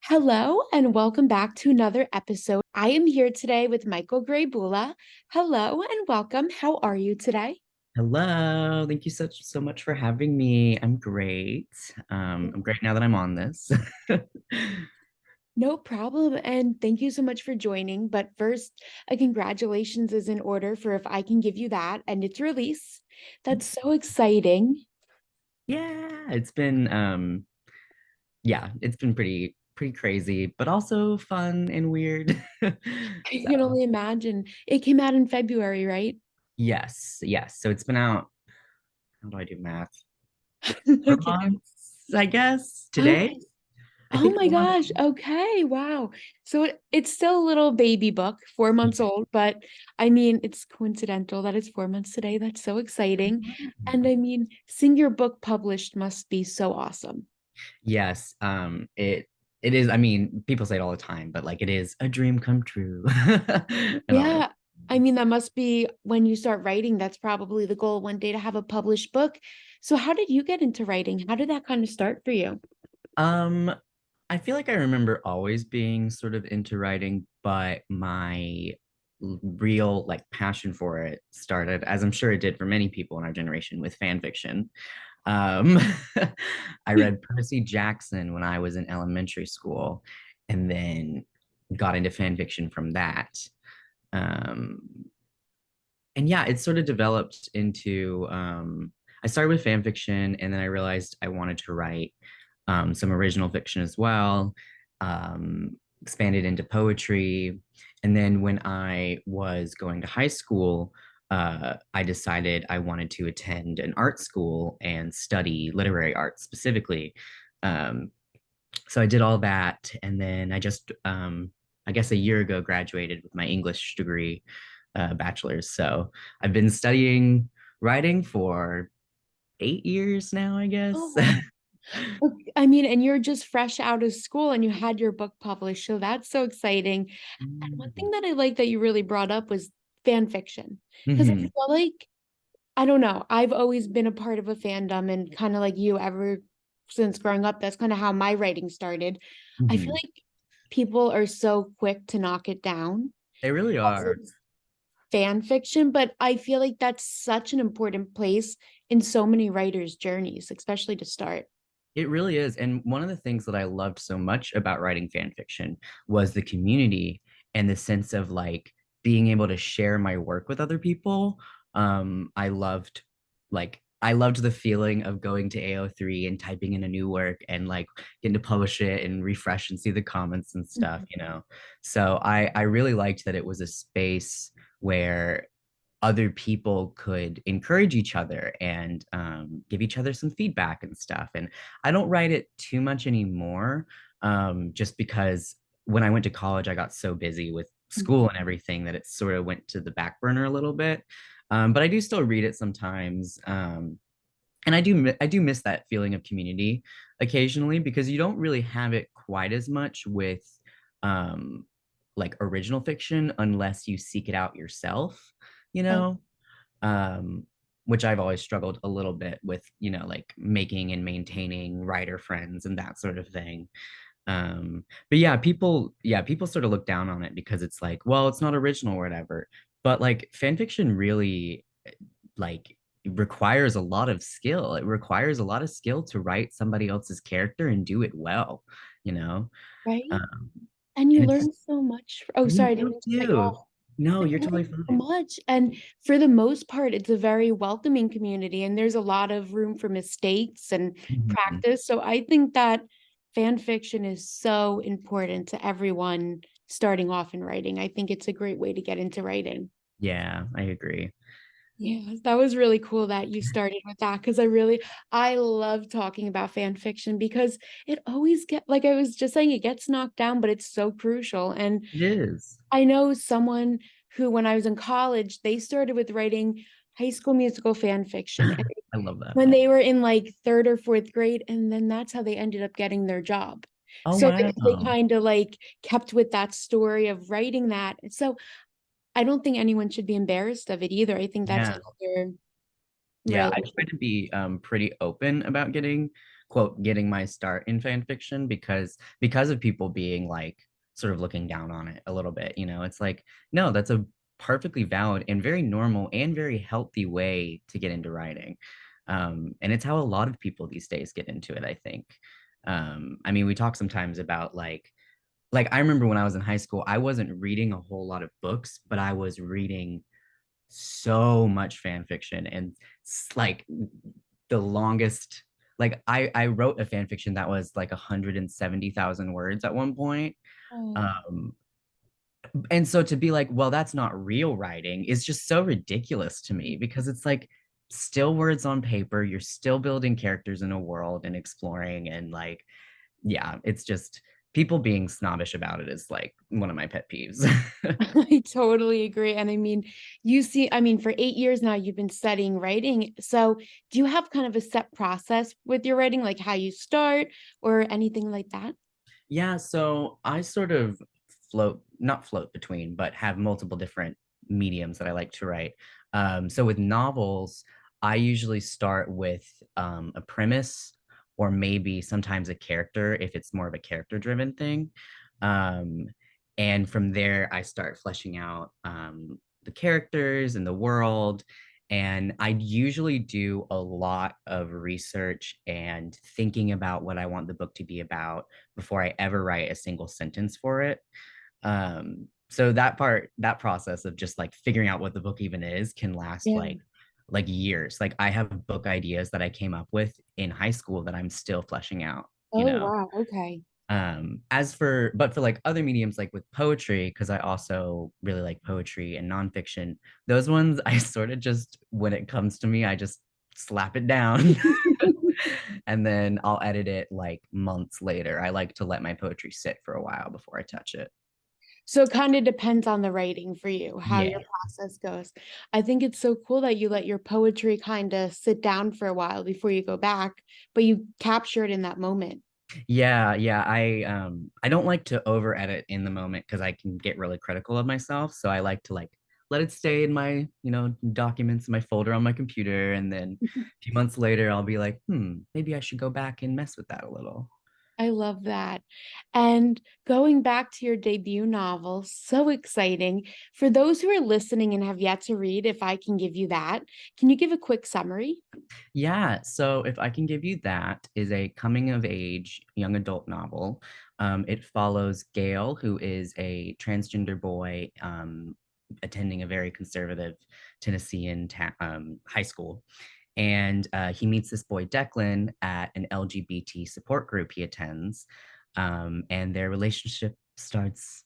Hello and welcome back to another episode. I am here today with Michael Gray Bulla. Hello and welcome. How are you today? Hello. Thank you so much for having me. I'm great. I'm great now that I'm on this. No problem. And thank you so much for joining. But first, a congratulations is in order for if I can give you that and its release. That's so exciting. Yeah, it's been pretty crazy, but also fun and weird. I So, can only imagine. It came out in February, right? yes, yes. So it's been out, how do I do math? Four Okay. months, I guess, Oh, today. I oh think my 4 months. gosh. Okay. Wow. So it's still a little baby book, 4 months old, but I mean, it's coincidental that it's 4 months today. That's so exciting. And I mean, seeing your book published must be so awesome. Yes, it is. I mean, people say it all the time, but like it is a dream come true. And all that. Yeah. I mean, that must be when you start writing, that's probably the goal one day to have a published book. So how did you get into writing? How did that kind of start for you? Um, I feel like I remember always being sort of into writing, but my real like passion for it started, as I'm sure it did for many people in our generation, with fan fiction. Um, I read Percy Jackson when I was in elementary school, and then got into fan fiction from that. Um, and yeah, it sort of developed into I started with fan fiction, and then I realized I wanted to write some original fiction as well, expanded into poetry. And then when I was going to high school, I decided I wanted to attend an art school and study literary arts specifically. Um, so I did all that, and then I guess a year ago, graduated with my English degree, bachelor's. So I've been studying writing for 8 years now, I Oh, guess. wow. I mean, and you're just fresh out of school and you had your book published. So that's so exciting. And one thing that I like that you really brought up was fan fiction. Because I Hmm. feel like, I don't know, I've always been a part of a fandom and kind of like you ever since growing up, that's kind of how my writing started. I feel Hmm. like people are so quick to knock it down They really because are. it's fan fiction, but I feel like that's such an important place in so many writers' journeys, especially to start. It really is. And one of the things that I loved so much about writing fan fiction was the community and the sense of like being able to share my work with other people. I loved the feeling of going to AO3 and typing in a new work and like getting to publish it and refresh and see the comments and stuff. So I really liked that it was a space where other people could encourage each other and give each other some feedback and stuff. And I don't write it too much anymore, just because when I went to college, I got so busy with school and everything that it sort of went to the back burner a little bit. But I do still read it sometimes. And I do miss that feeling of community occasionally, because you don't really have it quite as much with um, like original fiction unless you seek it out yourself, you Oh, know? um, which I've always struggled a little bit with, like making and maintaining writer friends and that sort of thing. But yeah, people sort of look down on it because it's like, well, it's not original or whatever. But like fan fiction really like requires a lot of skill. It requires a lot of skill to write somebody else's character and do it well, you know? right? Um, And you and it's learn so much. Oh, you sorry, I didn't do mean to cut you too. off. No, But you're you learn totally so fine. much. And for the most part, it's a very welcoming community, and there's a lot of room for mistakes and Mhm. practice. So I think that fan fiction is so important to everyone starting off in writing. I think it's a great way to get into writing. Yeah, I agree. Yeah, that was really cool that you started with that because I love talking about fan fiction because it always like I was just saying, it gets knocked down, but it's so crucial. And It is. I know someone who, when I was in college, they started with writing High School Musical fan fiction and I love that. when they were in like third or fourth grade, and then that's how they ended up getting their job. Oh, So they wow. kind of like kept with that story of writing that. So I don't think anyone should be embarrassed of it either. I think that's Yeah. another Yeah, really I try to be pretty open about getting quote getting my start in fan fiction because of people being like sort of looking down on it a little bit, you know. It's like, no, that's a perfectly valid and very normal and very healthy way to get into writing. And it's how a lot of people these days get into it, I think. I mean, we talk sometimes about like I remember when I was in high school, I wasn't reading a whole lot of books, but I was reading so much fan fiction and like the longest, like I wrote a fan fiction that was like 170,000 words at one point. Oh. Um and so to be like, well, that's not real writing is just so ridiculous to me because it's like still words on paper, you're still building characters in a world and exploring and like yeah, it's just people being snobbish about it is like one of my pet peeves. I totally agree. And I mean, I mean, for 8 years now, you've been studying writing. So do you have kind of a set process with your writing, like how you start or anything like that? Yeah, so I sort of not float between, but have multiple different mediums that I like to write. So with novels, I usually start with a premise or maybe sometimes a character if it's more of a character-driven thing. Um, and from there, I start fleshing out the characters and the world. And I usually do a lot of research and thinking about what I want the book to be about before I ever write a single sentence for it. So that process of just like figuring out what the book even is can last Yeah. like years. Like I have book ideas that I came up with in high school that I'm still fleshing out, you Oh, know. wow. Okay. As for but for like other mediums like with poetry, because I also really like poetry and nonfiction, those ones I sort of just when it comes to me, I just slap it down and then I'll edit it like months later. I like to let my poetry sit for a while before I touch it. So it kind of depends on the writing for you, how your Yeah. process goes. I think it's so cool that you let your poetry kind of sit down for a while before you go back, but you capture it in that moment. Yeah. I don't like to over edit in the moment because I can get really critical of myself. So I like to like let it stay in my, you know, documents in my folder on my computer. And then a few months later I'll be like, maybe I should go back and mess with that a little. I love that. And going back to your debut novel, so exciting. For those who are listening and have yet to read, if I can give you that, can you give a quick summary? Yeah, so if I can give you that, is a coming of age young adult novel. It follows Gail, who is a transgender boy attending a very conservative Tennessean high school. And he meets this boy, Declan, at an LGBT support group he attends. And their relationship starts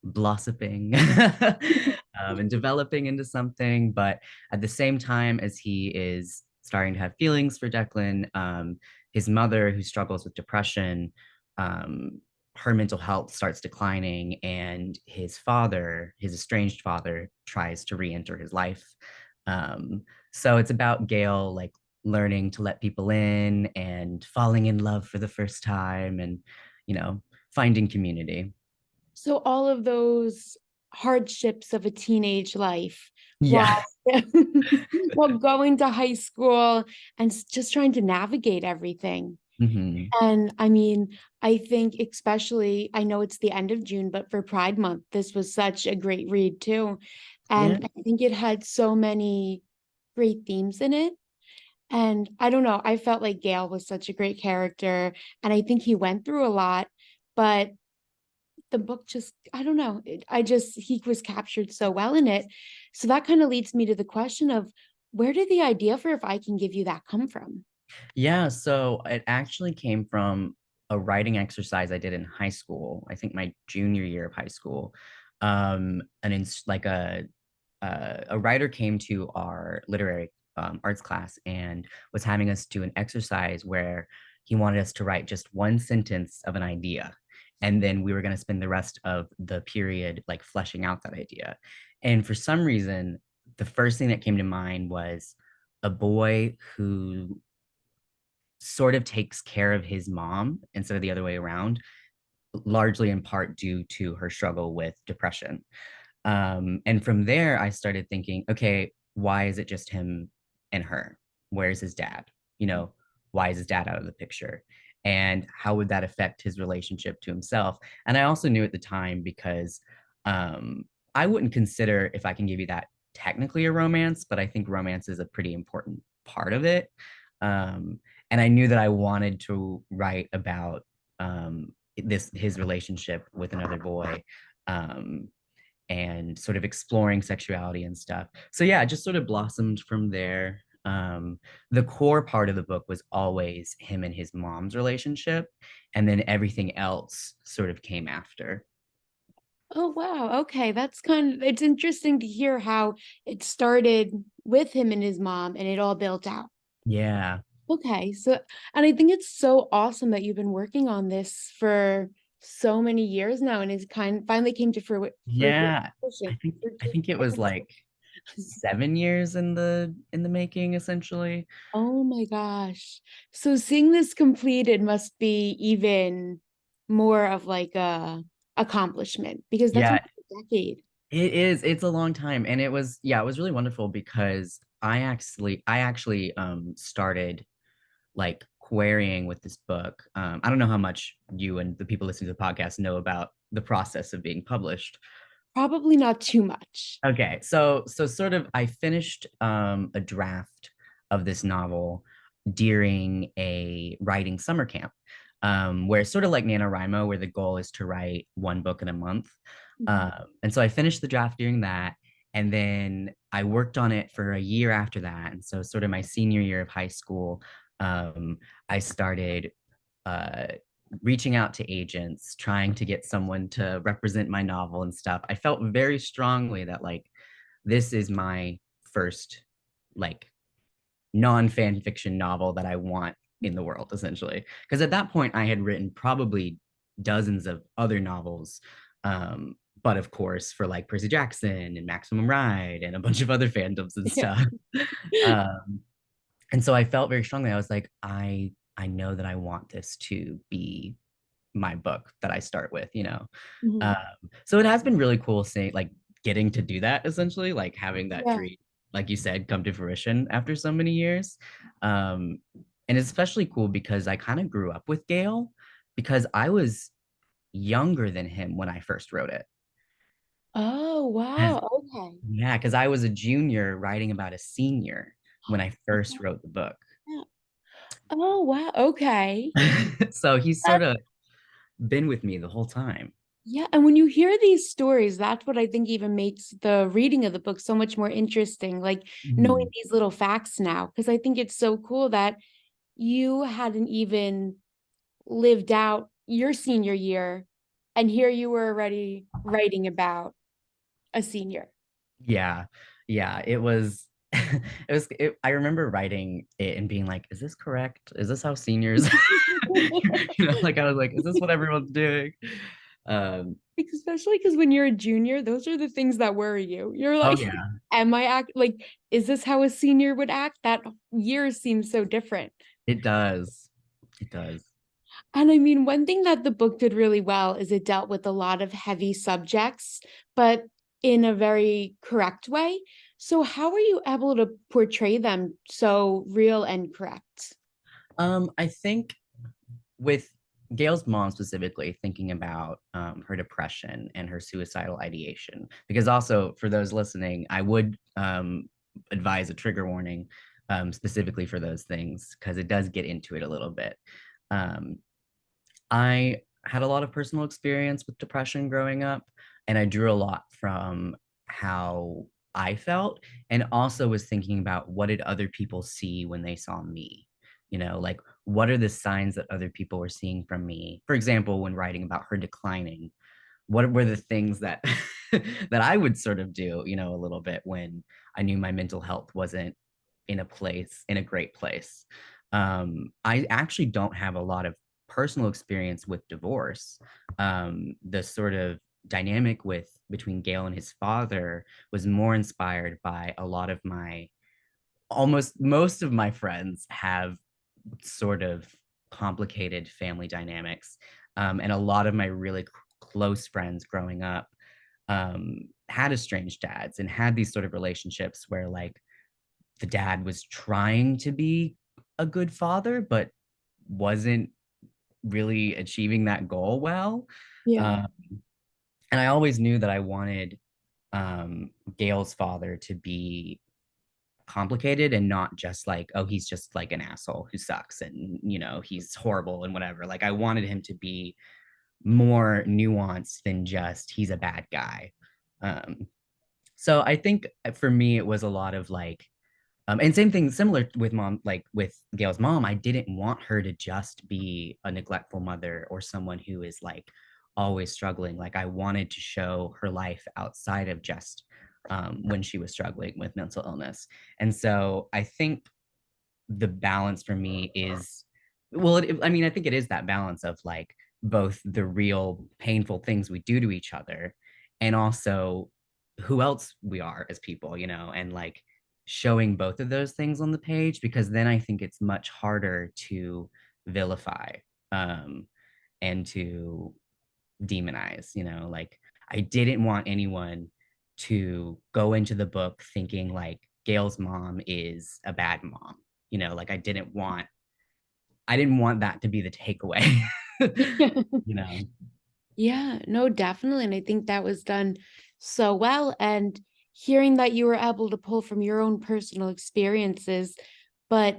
blossoming and developing into something. But at the same time as he is starting to have feelings for Declan, his mother, who struggles with depression, um, her mental health starts declining, and his father, his estranged father, tries to re-enter his life. So it's about Gail like learning to let people in and falling in love for the first time and, you know, finding community. So all of those hardships of a teenage life while Yeah. while going to high school and just trying to navigate everything. Hmm. And I mean, I think especially, I know it's the end of June, but for Pride Month, this was such a great read too. Yeah. And I think it had so many great themes in it. And I don't know, I felt like Gail was such a great character. And I think he went through a lot, but the book just, I don't know, he was captured so well in it. So that kind of leads me to the question of where did the idea for If I Can Give You That come from? Yeah. So it actually came from a writing exercise I did in high school. I think my junior year of high school. And in like a writer came to our literary arts class and was having us do an exercise where he wanted us to write just one sentence of an idea. And then we were going to spend the rest of the period like fleshing out that idea. And for some reason, the first thing that came to mind was a boy who sort of takes care of his mom instead of the other way around, largely in part due to her struggle with depression. And from there, I started thinking, okay, why is it just him and her? Where's his dad? You know, why is his dad out of the picture? And how would that affect his relationship to himself? And I also knew at the time because um, I wouldn't consider, if I can give you that, technically a romance, but I think romance is a pretty important part of it. Um, and I knew that I wanted to write about his relationship with another boy. Um, and sort of exploring sexuality and stuff. So yeah, it just sort of blossomed from there. The core part of the book was always him and his mom's relationship, and then everything else sort of came after. Oh, wow. Okay. That's it's interesting to hear how it started with him and his mom and it all built out. Yeah. Okay. So, and I think it's so awesome that you've been working on this for so many years now and it's finally came to Yeah. fruition. I think it was like 7 years in the making, essentially. Oh my gosh. So seeing this completed must be even more of like a accomplishment because that's Yeah, almost a decade. it is. It's a long time. And it was, yeah, it was really wonderful because I actually started like querying with this book. I don't know how much you and the people listening to the podcast know about the process of being published. Probably not too much. Okay, so sort of I finished a draft of this novel during a writing summer camp, where it's sort of like NaNoWriMo, where the goal is to write one book in a month. Mhm. And so I finished the draft during that, and then I worked on it for a year after that. And so sort of my senior year of high school, um, I started uh, reaching out to agents, trying to get someone to represent my novel and stuff. I felt very strongly that like this is my first like non-fan fiction novel that I want in the world, essentially. Because at that point, I had written probably dozens of other novels. But of course, for like Percy Jackson and Maximum Ride and a bunch of other fandoms and Yeah. stuff. um, and so I felt very strongly. I was like, I know that I want this to be my book that I start with, you know. Um, Mhm. so it has been really cool seeing like getting to do that essentially, like having that Yeah. dream, like you said, come to fruition after so many years. Um, and it's especially cool because I kind of grew up with Gail because I was younger than him when I first wrote it. Oh, 'Cause- wow. Okay. Yeah, because I was a junior writing about a senior when I first wrote the book. Yeah. Oh, wow. Okay. So he's sort That's of been with me the whole time. Yeah, and when you hear these stories, that's what I think even makes the reading of the book so much more interesting, like knowing Mhm. these little facts now, because I think it's so cool that you hadn't even lived out your senior year, and here you were already writing about a senior. Yeah. Yeah. It was, I remember writing it and being like, is this correct? Is this how seniors, like I was like, is this what everyone's doing? Um, Especially because when you're a junior, those are the things that worry you. You're oh like, yeah, am I act like, is this how a senior would act? That year seems so different. it does. It does. And I mean, one thing that the book did really well is it dealt with a lot of heavy subjects, but in a very correct way. So, how were you able to portray them so real and correct? I think with Gail's mom specifically, thinking about her depression and her suicidal ideation, because also for those listening, I would advise a trigger warning specifically for those things because it does get into it a little bit. Um, I had a lot of personal experience with depression growing up, and I drew a lot from how I felt, and also was thinking about what did other people see when they saw me? You know, like what are the signs that other people were seeing from me? For example, when writing about her declining, what were the things that that I would sort of do, you know, a little bit when I knew my mental health wasn't in a great place. I actually don't have a lot of personal experience with divorce. The sort of dynamic with between Gail and his father was more inspired by a lot of my almost most of my friends have sort of complicated family dynamics. And a lot of my really close friends growing up had estranged dads and had these sort of relationships where like the dad was trying to be a good father, but wasn't really achieving that goal well. Yeah. Um, and I always knew that I wanted Gail's father to be complicated and not just like, oh, he's just like an asshole who sucks and, he's horrible and whatever. Like, I wanted him to be more nuanced than just he's a bad guy. Um, so I think for me, it was a lot of like, and same thing, similar with mom, like with Gail's mom, I didn't want her to just be a neglectful mother or someone who is like always struggling. Like I wanted to show her life outside of just when she was struggling with mental illness. And so I think the balance for me is, well, I mean, I think it is that balance of like both the real painful things we do to each other and also who else we are as people, and like showing both of those things on the page, because then I think it's much harder to vilify um, and to demonize, like I didn't want anyone to go into the book thinking like Gail's mom is a bad mom, like I didn't want that to be the takeaway. you know Yeah, no, definitely. And I think that was done so well. And hearing that you were able to pull from your own personal experiences, but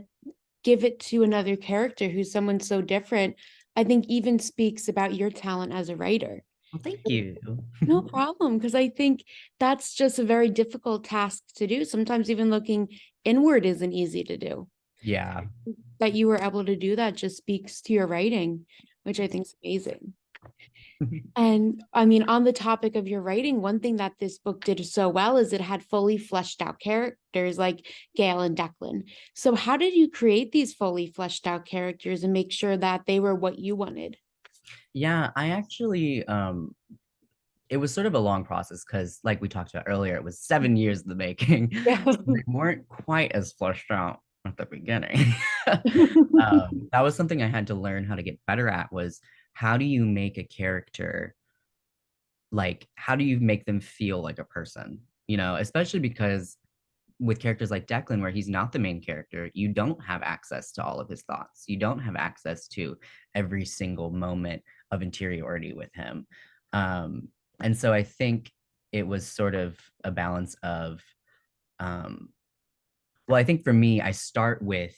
give it to another character who's someone so different, I think even speaks about your talent as a writer. well, thank you. No problem, because I think that's just a very difficult task to do. Sometimes even looking inward isn't easy to do. Yeah. That you were able to do that just speaks to your writing, which I think is amazing. And I mean, on the topic of your writing, one thing that this book did so well is it had fully fleshed out characters like Gail and Declan. So, how did you create these fully fleshed out characters and make sure that they were what you wanted? Yeah, I actually it was sort of a long process because like we talked about earlier, it was 7 years in the making. Yeah. So they weren't quite as fleshed out at the beginning. That was something I had to learn how to get better at, was how do you make a character, like how do you make them feel like a person, especially because with characters like Declan, where he's not the main character, you don't have access to all of his thoughts. You don't have access to every single moment of interiority with him. Um, and so I think it was sort of a balance of, um, well, I think for me, I start with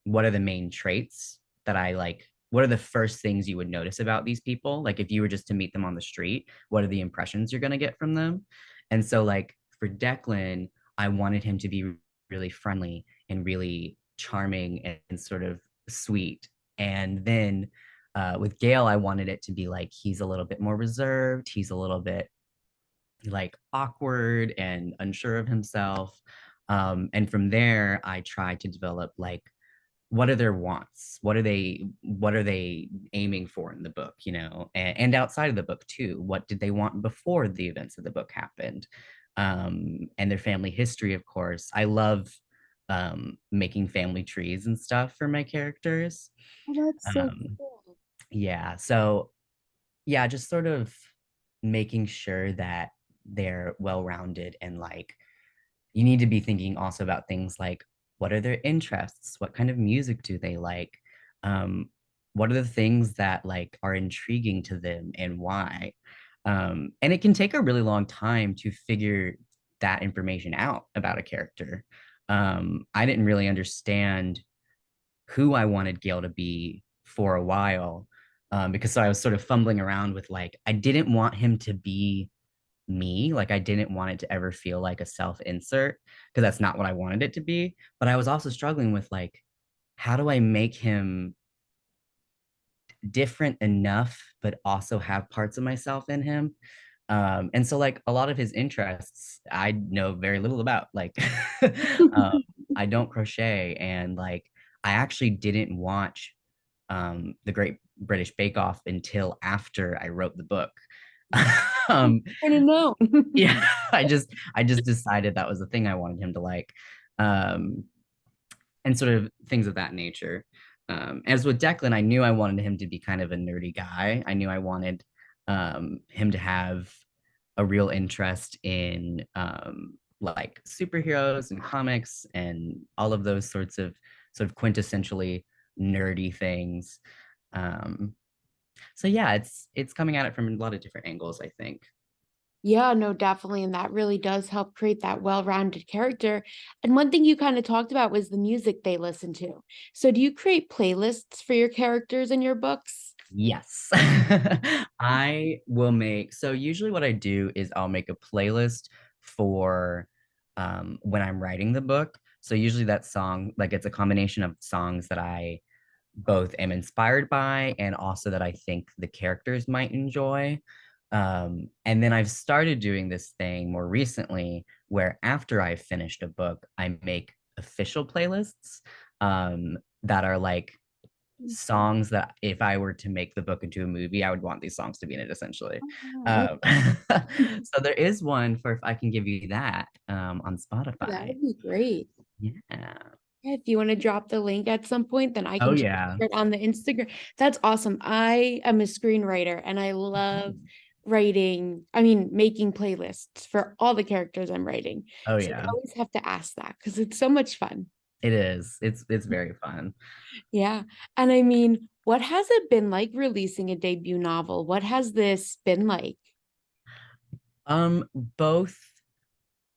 what are the main traits that I like. What are the first things you would notice about these people? Like if you were just to meet them on the street, what are the impressions you're going to get from them? And so, like for Declan, I wanted him to be really friendly and really charming and sort of sweet. And then with Gail, I wanted it to be like he's a little bit more reserved. He's a little bit like awkward and unsure of himself. And from there, I tried to develop like what are their wants, what are they aiming for in the book, and outside of the book too, what did they want before the events of the book happened, and their family history, of course. I love making family trees and stuff for my characters. Oh, that's so um, cool. yeah, so yeah, just sort of making sure that they're well rounded, and like you need to be thinking also about things like what are their interests, what kind of music do they like, um, what are the things that like are intriguing to them and why. And it can take a really long time to figure that information out about a character. I didn't really understand who I wanted Gail to be for a while, because so I was sort of fumbling around with like I didn't want him to be me. Like I didn't want it to ever feel like a self insert, because that's not what I wanted it to be. But I was also struggling with like, how do I make him different enough, but also have parts of myself in him? And so like a lot of his interests, I know very little about. Like, um, I don't crochet, and like I actually didn't watch the Great British Bake Off until after I wrote the book. um, I don't know. yeah, I just decided that was the thing I wanted him to like, um and sort of things of that nature. As with Declan, I knew I wanted him to be kind of a nerdy guy. I knew I wanted him to have a real interest in like superheroes and comics and all of those sorts of sort of quintessentially nerdy things. Um, so yeah, it's coming at it from a lot of different angles, I think. Yeah, no, definitely. And that really does help create that well-rounded character. And one thing you kind of talked about was the music they listen to. So do you create playlists for your characters in your books? Yes. I will make, so usually what I do is I'll make a playlist for when I'm writing the book. So usually that song, like it's a combination of songs that I both am inspired by and also that I think the characters might enjoy. And then I've started doing this thing more recently where after I've finished a book, I make official playlists that are like songs that if I were to make the book into a movie, I would want these songs to be in it essentially. Oh, wow. Um, so there is one for if I can give you that on That Spotify. would be great. Yeah. Yeah, if you want to drop the link at some point, then I Oh can just yeah. share it on the Instagram. That's awesome. I am a screenwriter and I love writing, I mean, making playlists for all the characters I'm writing. Oh So I yeah. always have to ask that because it's so much fun. It is. It's very fun. Yeah. And I mean, what has it been like releasing a debut novel? What has this been like? Both.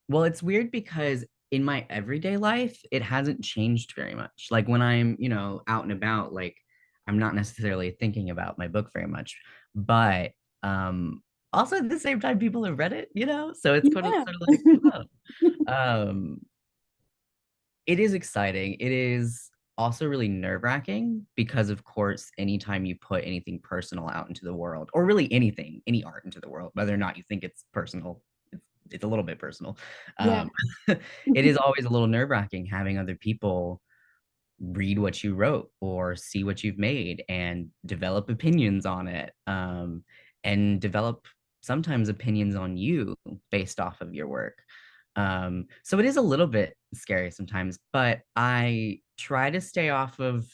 Well, it's weird because in my everyday life, it hasn't changed very much. Like when I'm, out and about, like I'm not necessarily thinking about my book very much. But also at the same time, people have read it. So it's kind of Yeah. sort of like, um, it is exciting. It is also really nerve-wracking because, of course, anytime you put anything personal out into the world, or really anything, any art into the world, whether or not you think it's personal, it's a little bit personal. Yeah. Um, it is always a little nerve-wracking having other people read what you wrote or see what you've made and develop opinions on it, and develop sometimes opinions on you based off of your work. So it is a little bit scary sometimes, but I try to stay off of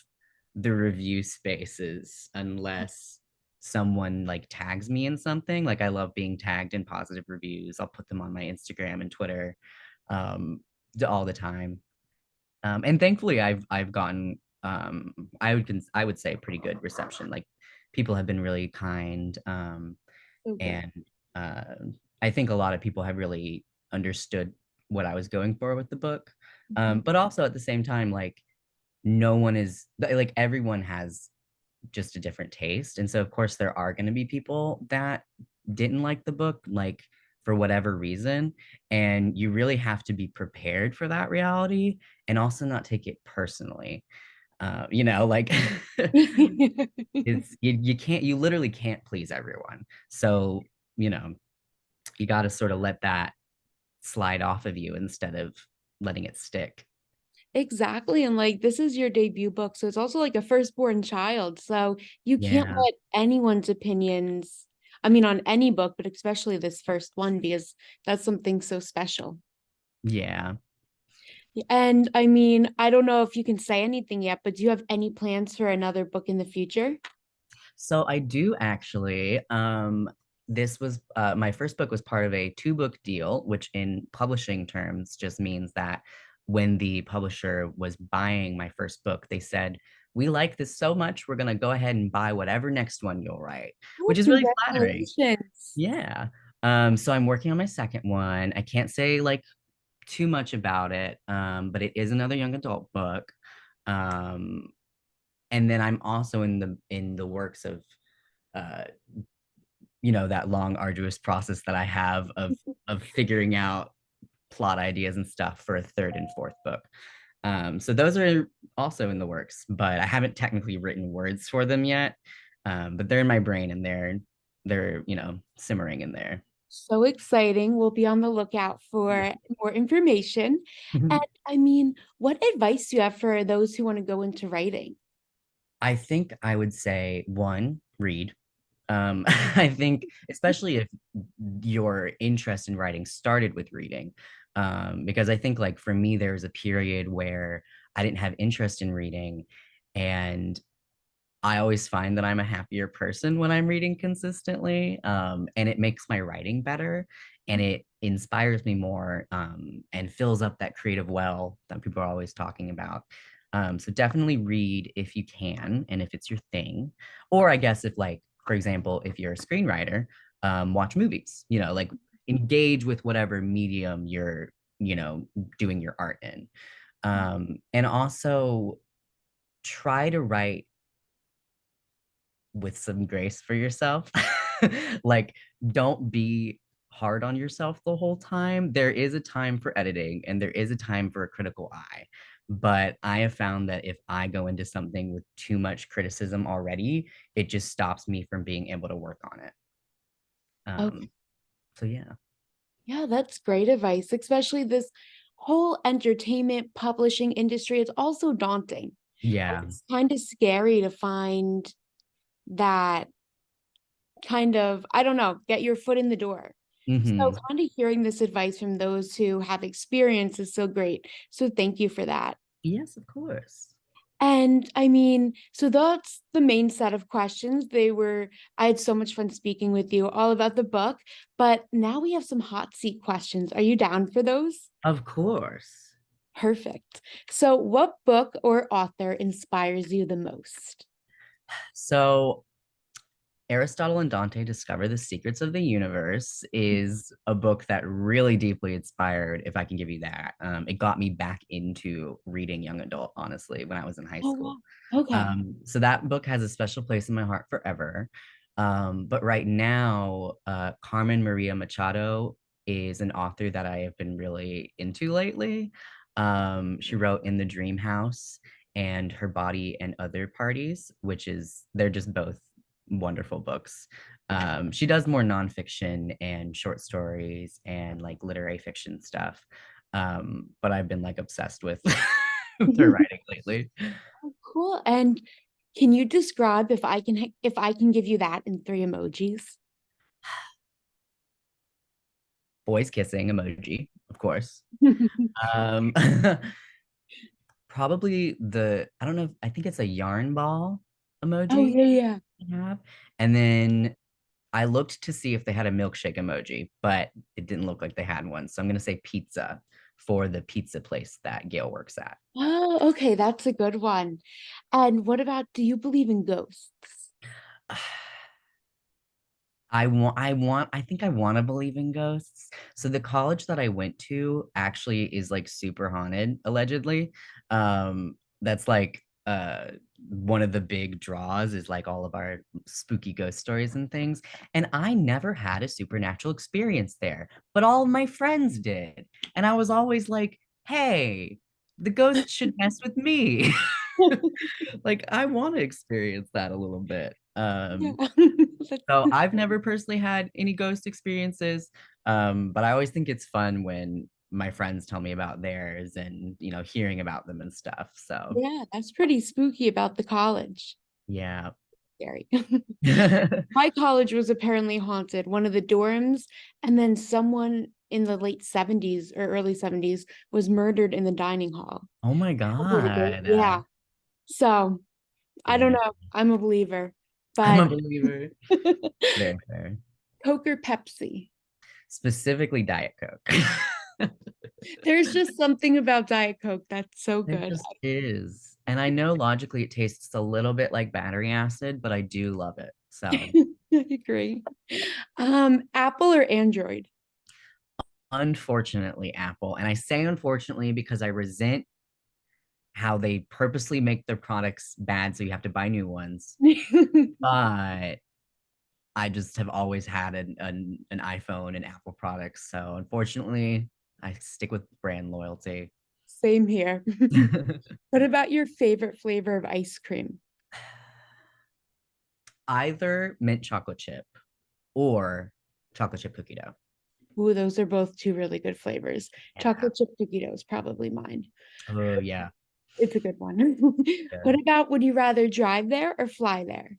the review spaces unless someone like tags me in something. Like I love being tagged in positive reviews. I'll put them on my Instagram and Twitter um, all the time. And thankfully, I've gotten I would say pretty good reception. Like people have been really kind, So good. and uh, I think a lot of people have really understood what I was going for with the book. But also at the same time, like no one is like everyone has just a different taste. And so, of course, there are going to be people that didn't like the book, like for whatever reason. And you really have to be prepared for that reality and also not take it personally. Like you can't, you literally can't please everyone. So, you know, you got to sort of let that slide off of you instead of letting it stick. Exactly. And like this is your debut book. So it's also like a firstborn child. So you can't Yeah. let anyone's opinions, I mean, on any book, but especially this first one, because that's something so special. Yeah. And I mean, I don't know if you can say anything yet, but do you have any plans for another book in the future? So I do actually. This was my first book was part of a two-book deal, which in publishing terms just means that when the publisher was buying my first book, they said, "We like this so much, we're gonna go ahead and buy whatever next one you'll write," Oh, which is really flattering. congratulations. Yeah. So I'm working on my second one. I can't say like too much about it, but it is another young adult book. Um, and then I'm also in the works of uh that long arduous process that I have of figuring out plot ideas and stuff for a third and fourth book. So those are also in the works, but I haven't technically written words for them yet. But they're in my brain and they're simmering in there. So exciting. We'll be on the lookout Yeah. for more information. And I mean, what advice do you have for those who want to go into writing? I think I would say one, read. I think especially if your interest in writing started with reading, because I think like for me, there was a period where I didn't have interest in reading, and I always find that I'm a happier person when I'm reading consistently, and it makes my writing better, and it inspires me more, and fills up that creative well that people are always talking about. So definitely read if you can and if it's your thing. Or I guess if like, for example, if you're a screenwriter, watch movies, like engage with whatever medium you're, doing your art in. And also try to write with some grace for yourself. Like, don't be hard on yourself the whole time. There is a time for editing and there is a time for a critical eye. But I have found that if I go into something with too much criticism already, it just stops me from being able to work on it. Okay. So yeah. Yeah, that's great advice, especially this whole entertainment publishing industry. It's also daunting. Yeah. It's kind of scary to find that kind of, I don't know, get your foot in the door. So Hmm. kind of hearing this advice from those who have experience is so great. So thank you for that. Yes, of course. And I mean, so that's the main set of questions. I had so much fun speaking with you all about the book, but now we have some hot seat questions. Are you down for those? Of course. Perfect. So, what book or author inspires you the most? So Aristotle and Dante Discover the Secrets of the Universe is a book that really deeply inspired, if I can give you that. It got me back into reading young adult, honestly, when I was in high Oh, school. wow. Okay. So that book has a special place in my heart forever. But right now, Carmen Maria Machado is an author that I have been really into lately. She wrote In the Dream House and Her Body and Other Parties, they're just both wonderful books. She does more nonfiction and short stories and like literary fiction stuff. But I've been like obsessed with with her writing lately. Oh, cool. And can you describe if I can give you that in three emojis? Boys kissing emoji, of course. Um, probably I don't know, I think it's a yarn ball Oh, emoji yeah, yeah. I have. And then I looked to see if they had a milkshake emoji, but it didn't look like they had one. So I'm gonna say pizza for the pizza place that Gail works at. Oh, okay. That's a good one. And what about, do you believe in ghosts? I think I want to believe in ghosts. So the college that I went to actually is like super haunted, allegedly. That's like one of the big draws is like all of our spooky ghost stories and things. And I never had a supernatural experience there, but all of my friends did. And I was always like, hey, the ghost should mess with me. Like I want to experience that a little bit. Yeah. So I've never personally had any ghost experiences, but I always think it's fun when my friends tell me about theirs and hearing about them and stuff. So Yeah, that's pretty spooky about the college. yeah. Scary. My college was apparently haunted, one of the dorms, and then someone in the late 70s or early 70s was murdered in the dining hall. Oh my Yeah. God. So I don't Yeah, know. I'm a believer, I'm a but believer. Very fair. Coke or Pepsi? Specifically Diet Coke. There's just something about Diet Coke that's so There good. just is. And I know logically it tastes a little bit like battery acid, but I do love it. So I agree. Apple or Android? unfortunately, Apple. And I say unfortunately because I resent how they purposely make their products bad so you have to buy new ones. But I just have always had an iPhone and Apple products. So unfortunately, I stick with brand loyalty. Same here. What about your favorite flavor of ice cream? Either mint chocolate chip or chocolate chip cookie dough. Ooh, those are both two really good flavors. Yeah. Chocolate chip cookie dough is probably mine. Oh, yeah. It's a good one. What Good. about, would you rather drive there or fly there?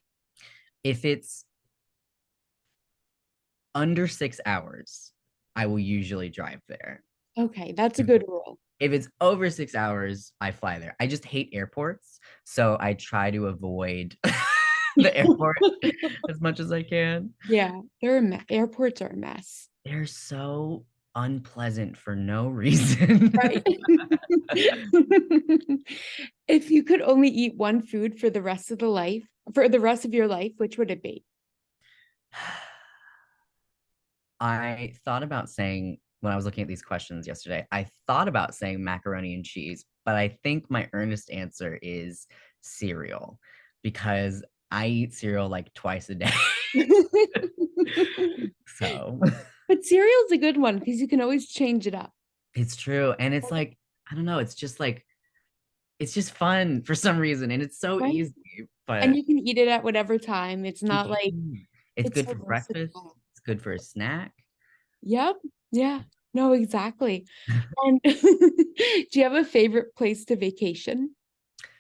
If it's under 6 hours, I will usually drive there. Okay, that's a good rule. If it's over 6 hours, I fly there. I just hate airports, so I try to avoid the airport as much as I can. Yeah, airports are a mess. They're so unpleasant for no reason. Right. If you could only eat one food for the rest of your life, which would it be? I thought about saying when I was looking at these questions yesterday, I thought about saying macaroni and cheese, but I think my earnest answer is cereal because I eat cereal like twice a day. So But cereal's a good one because you can always change it up, it's true. And it's like, I don't know, it's just fun for some reason. And it's so right? easy, And but you can eat it at whatever time. It's you not like can. It's it's good so for breakfast, versatile. it's good for a snack. Yep. Yeah. No, exactly. And do you have a favorite place to vacation?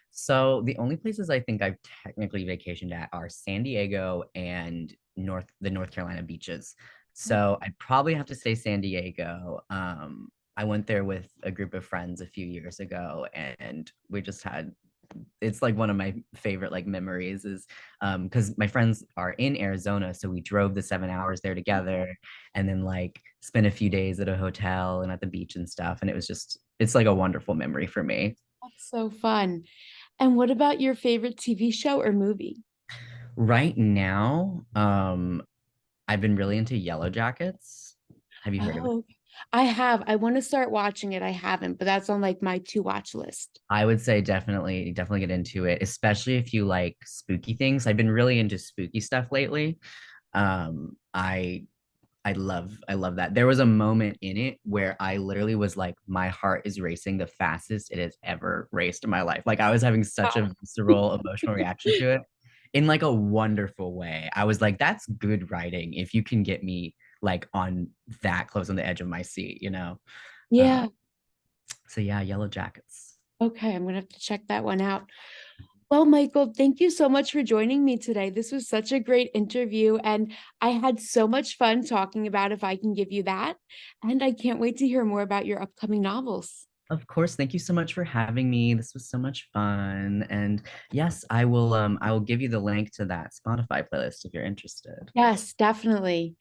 So the only places I think I've technically vacationed at are San Diego and the North Carolina beaches. So I'd probably have to say San Diego. I went there with a group of friends a few years ago, and we just had it's like one of my favorite like memories is because my friends are in Arizona, so we drove the 7 hours there together, and then like spent a few days at a hotel and at the beach and stuff, and it's like a wonderful memory for me. That's so fun. And what about your favorite TV show or movie? Right now, I've been really into Yellow Jackets. Have you heard of it? Oh, I have. I want to start watching it. I haven't, but that's on like my to watch list. I would say definitely get into it, especially if you like spooky things. I've been really into spooky stuff lately. Um, I I love that. There was a moment in it where I literally was like, my heart is racing the fastest it has ever raced in my life. Like I was having such Wow. a visceral emotional reaction to it in like a wonderful way. I was like, that's good writing if you can get me like on that close on the edge of my seat, you know? Uh, Yeah. so yeah, Yellow Jackets. Okay. I'm gonna have to check that one out. Well, Michael, thank you so much for joining me today. This was such a great interview, and I had so much fun talking about If I Can Give You That. And I can't wait to hear more about your upcoming novels. Of course, thank you so much for having me. This was so much fun. And yes, I will give you the link to that Spotify playlist if you're interested. Yes, definitely.